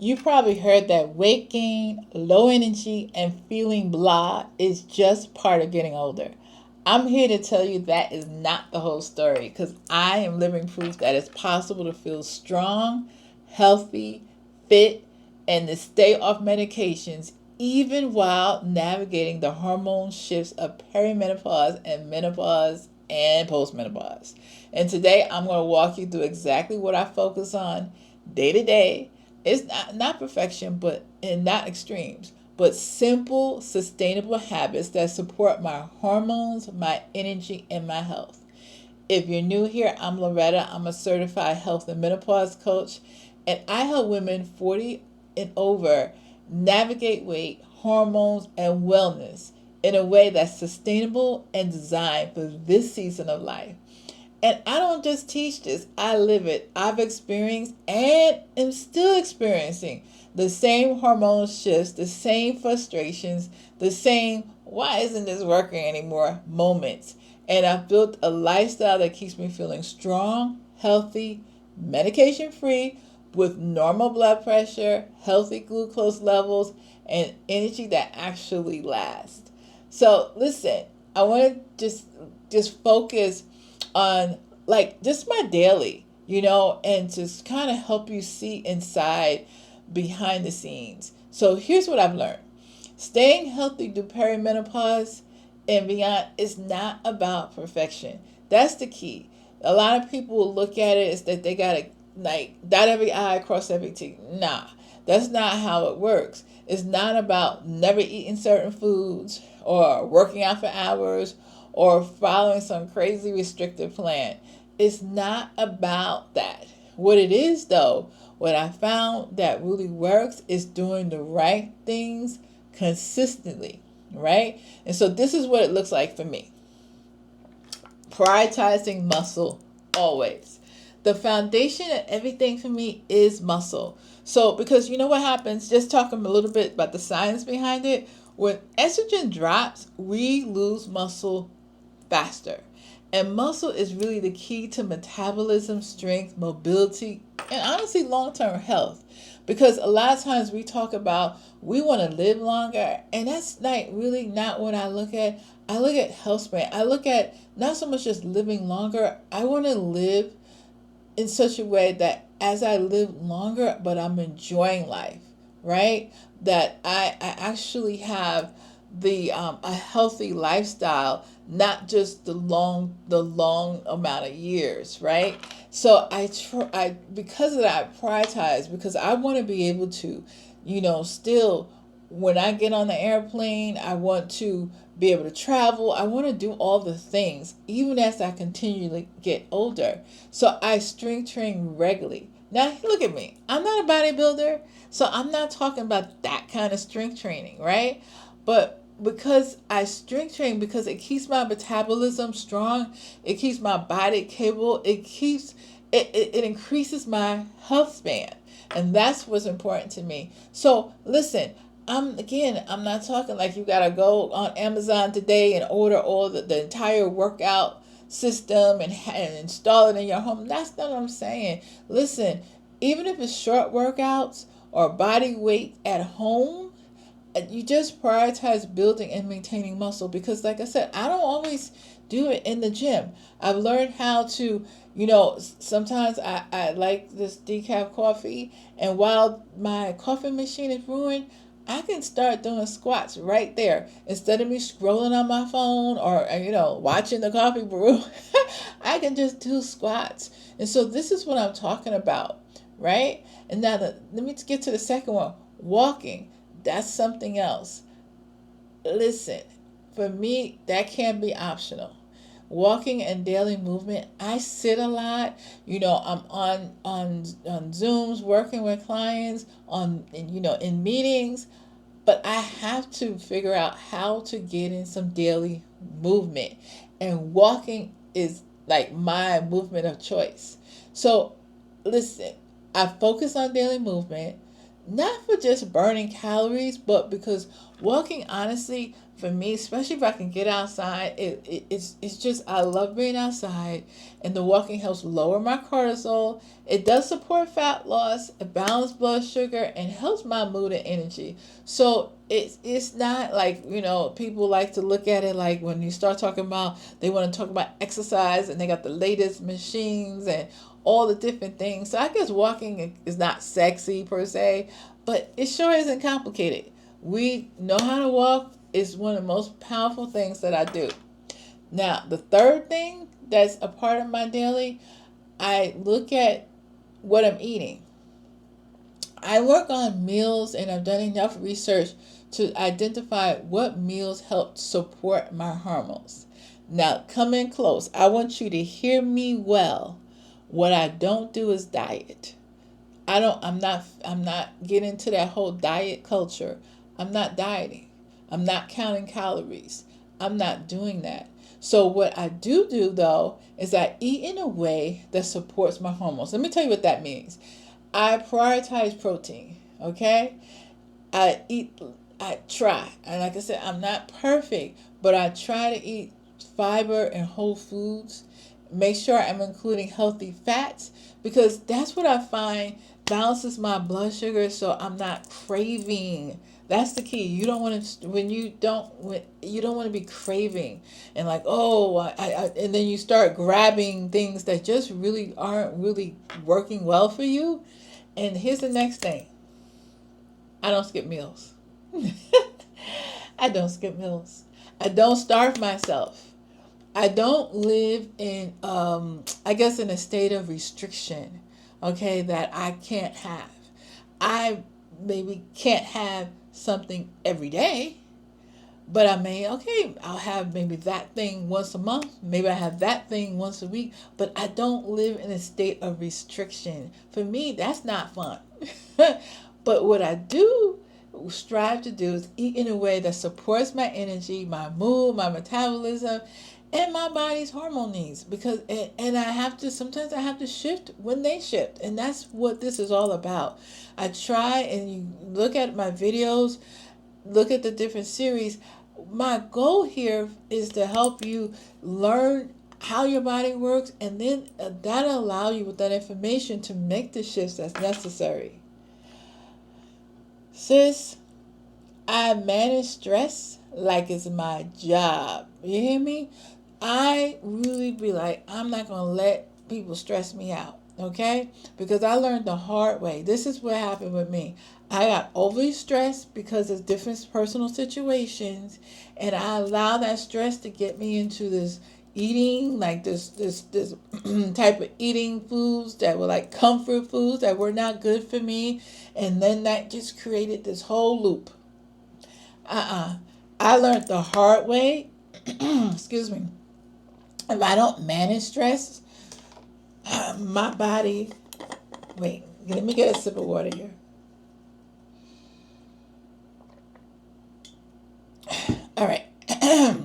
You probably heard that weight gain, low energy, and feeling blah is just part of getting older. I'm here to tell you that is not the whole story because I am living proof that it's possible to feel strong, healthy, fit, and to stay off medications even while navigating the hormone shifts of perimenopause and menopause and postmenopause. And today I'm going to walk you through exactly what I focus on day to day. It's not perfection, but and not extremes, but simple, sustainable habits that support my hormones, my energy, and my health. If you're new here, I'm Loretta. I'm a certified health and menopause coach, and I help women 40 and over navigate weight, hormones, and wellness in a way that's sustainable and designed for this season of life. And I don't just teach this, I live it. I've experienced and am still experiencing the same hormone shifts, the same frustrations, the same why isn't this working anymore moments. And I've built a lifestyle that keeps me feeling strong, healthy, medication free, with normal blood pressure, healthy glucose levels, and energy that actually lasts. So listen, I want to just focus on like just my daily, and just kind of help you see inside behind the scenes. So here's what I've learned. Staying healthy through perimenopause and beyond is not about perfection. That's the key. A lot of people will look at it as that they gotta like dot every I, cross every T. Nah, that's not how it works. It's not about never eating certain foods or working out for hours or following some crazy restrictive plan. It's not about that. What it is, though, what I found that really works is doing the right things consistently, right? And so this is what it looks like for me. Prioritizing muscle always. The foundation of everything for me is muscle. So, because you know what happens, just talking a little bit about the science behind it, when estrogen drops, we lose muscle faster. And muscle is really the key to metabolism, strength, mobility, and honestly, long term health. Because a lot of times we talk about we want to live longer, and that's really not what I look at. I look at health span. I look at not so much just living longer. I want to live in such a way that as I live longer, but I'm enjoying life, right? That I actually have the a healthy lifestyle, not just the long amount of years, right? So I because of that I prioritize because I want to be able to, still when I get on the airplane, I want to be able to travel. I want to do all the things, even as I continually get older. So I strength train regularly. Now, look at me. I'm not a bodybuilder, so I'm not talking about that kind of strength training, right? But because I strength train, because it keeps my metabolism strong, it keeps my body capable, it increases my health span. And that's what's important to me. So listen, I'm not talking like you gotta go on Amazon today and order all the entire workout system and install it in your home. That's not what I'm saying. Listen, even if it's short workouts or body weight at home, you just prioritize building and maintaining muscle because like I said, I don't always do it in the gym. I've learned how to, sometimes I like this decaf coffee, and while my coffee machine is ruined, I can start doing squats right there instead of me scrolling on my phone or watching the coffee brew. I can just do squats. And so this is what I'm talking about, right? And now let me get to the second one. Walking. That's something else. Listen, for me, that can't be optional. Walking and daily movement. I sit a lot. I'm on Zooms working with clients in meetings, but I have to figure out how to get in some daily movement, and walking is like my movement of choice. So, listen, I focus on daily movement. not for just burning calories, but because walking, honestly, for me, especially if I can get outside, it's just, I love being outside, and the walking helps lower my cortisol. It does support fat loss, it balances blood sugar, and helps my mood and energy. So it's not like, people like to look at it like when you start talking about, they want to talk about exercise and they got the latest machines and all the different things. So I guess walking is not sexy per se, but it sure isn't complicated. We know how to walk. Is one of the most powerful things that I do. Now, the third thing that's a part of my daily, I look at what I'm eating. I work on meals, and I've done enough research to identify what meals help support my hormones. Now, come in close. I want you to hear me well. What I don't do is diet. I'm not getting into that whole diet culture. I'm not dieting. I'm not counting calories. I'm not doing that. So what I do though is I eat in a way that supports my hormones. Let me tell you what that means. I prioritize protein, okay? I eat, I try. And like I said, I'm not perfect, but I try to eat fiber and whole foods. Make sure I'm including healthy fats, because that's what I find balances my blood sugar, so I'm not craving. That's the key. You don't want to, when you don't want to be craving and like, oh, and then you start grabbing things that just really aren't really working well for you. And here's the next thing. I don't skip meals. I don't skip meals. I don't starve myself. I don't live in, I guess, in a state of restriction, okay, that I can't have. I maybe can't have something every day, but I'll have maybe that thing once a month. Maybe I have that thing once a week, but I don't live in a state of restriction. For me, that's not fun. But what I do strive to do is eat in a way that supports my energy, my mood, my metabolism, and my body's hormone needs. Because and I have to, sometimes I have to shift when they shift, and that's what this is all about. I try, and you look at my videos, look at the different series. My goal here is to help you learn how your body works, and then that'll allow you with that information to make the shifts that's necessary. Sis, I manage stress like it's my job. You hear me? I really be like, I'm not going to let people stress me out, okay? Because I learned the hard way. This is what happened with me. I got overly stressed because of different personal situations, and I allowed that stress to get me into this eating, like this type of eating foods that were like comfort foods that were not good for me, and then that just created this whole loop. I learned the hard way. Excuse me. If I don't manage stress, my body. Wait, let me get a sip of water here. All right.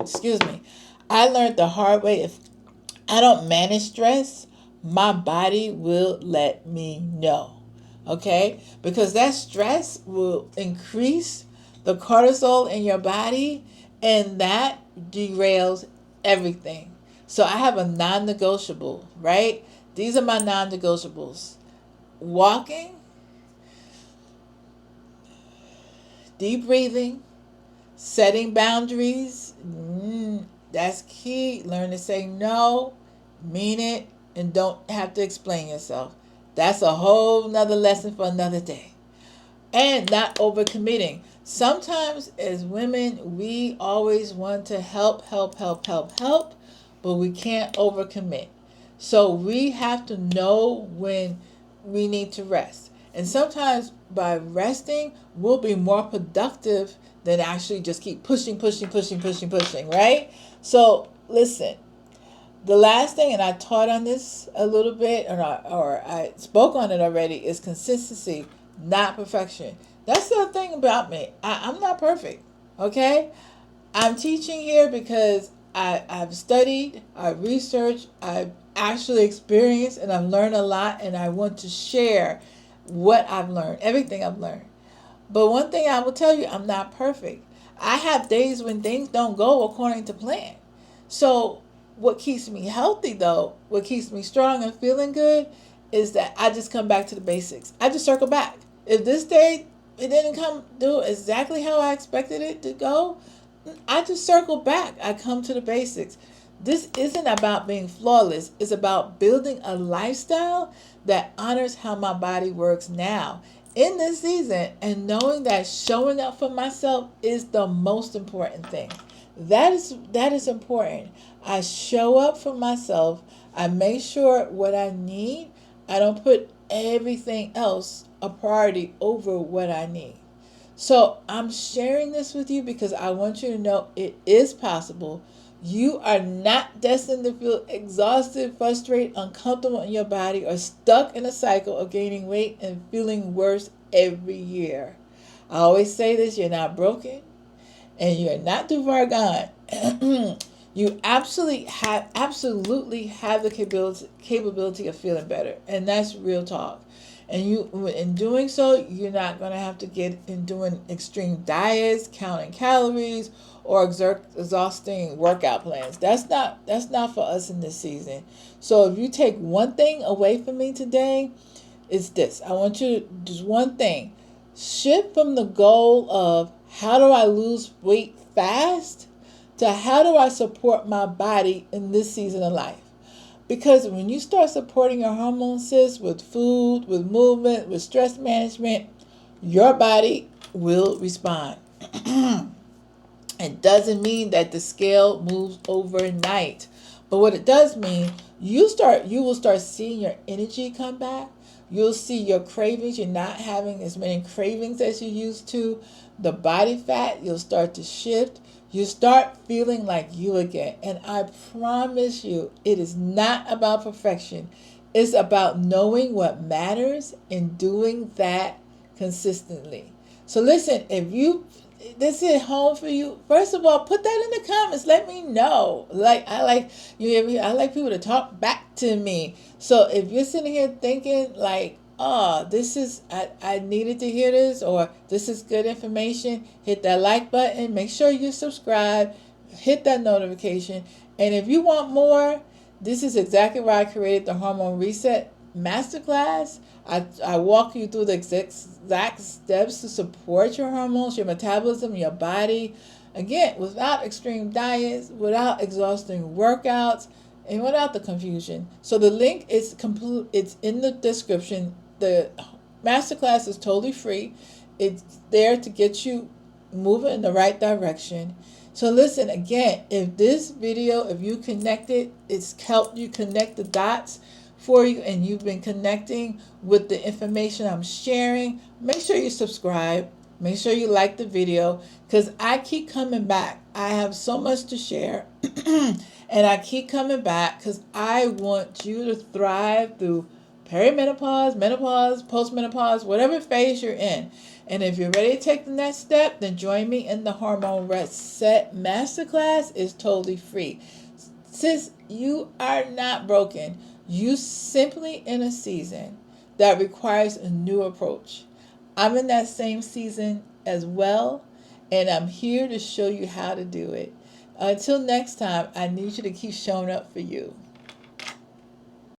Excuse me. I learned the hard way. If I don't manage stress, my body will let me know. Okay? Because that stress will increase the cortisol in your body, and that derails everything. So I have a non negotiable, right? These are my non negotiables: walking, deep breathing, setting boundaries. That's key. Learn to say no, mean it, and don't have to explain yourself. That's a whole nother lesson for another day. And not overcommitting. Sometimes as women, we always want to help, but we can't overcommit. So we have to know when we need to rest. And sometimes by resting, we'll be more productive than actually just keep pushing, right? So listen, the last thing, and I taught on this a little bit, or I spoke on it already, is consistency, not perfection. That's the thing about me. I'm not perfect, okay? I'm teaching here because I've studied, I've researched, I've actually experienced, and I've learned a lot, and I want to share what I've learned, everything I've learned. But one thing I will tell you, I'm not perfect. I have days when things don't go according to plan. So, what keeps me healthy though, what keeps me strong and feeling good, is that I just come back to the basics. I just circle back. If this day it didn't come do exactly how I expected it to go, I just circle back. I come to the basics. This isn't about being flawless. It's about building a lifestyle that honors how my body works now in this season, and knowing that showing up for myself is the most important thing. That is important. I show up for myself. I make sure what I need. I don't put everything else a priority over what I need. So I'm sharing this with you because I want you to know it is possible. You are not destined to feel exhausted, frustrated, uncomfortable in your body, or stuck in a cycle of gaining weight and feeling worse every year. I always say this: you're not broken and you're not too far gone. You absolutely have the capability of feeling better, and that's real talk. And you, in doing so, you're not going to have to get in doing extreme diets, counting calories, or exhausting workout plans. That's not for us in this season. So if you take one thing away from me today, it's this. I want you to just one thing: shift from the goal of how do I lose weight fast to how do I support my body in this season of life. Because when you start supporting your hormone sis with food, with movement, with stress management, your body will respond. It doesn't mean that the scale moves overnight. But what it does mean, you will start seeing your energy come back. You'll see your cravings. You're not having as many cravings as you used to. The body fat, you'll start to shift. You start feeling like you again. And I promise you, it is not about perfection. It's about knowing what matters and doing that consistently. So listen, if you this is home for you, first of all, put that in the comments. Let me know. I like people to talk back to me. So if you're sitting here thinking like, oh, I needed to hear this, or this is good information, hit that like button. Make sure you subscribe, hit that notification. And if you want more, this is exactly why I created the Hormone Reset Masterclass. I walk you through the exact steps to support your hormones, your metabolism, your body. Again, without extreme diets, without exhausting workouts, and without the confusion. So the link is complete. It's in the description. The masterclass is totally free. It's there to get you moving in the right direction. So listen, again, if this video, if you connected, it's helped you connect the dots for you, and you've been connecting with the information I'm sharing, make sure you subscribe. Make sure you like the video, because I keep coming back. I have so much to share. And I keep coming back because I want you to thrive through perimenopause, menopause, postmenopause, whatever phase you're in. And if you're ready to take the next step, then join me in the Hormone Reset Masterclass. It's totally free. Sis, you are not broken. You simply in a season that requires a new approach. I'm in that same season as well, and I'm here to show you how to do it. Until next time, I need you to keep showing up for you.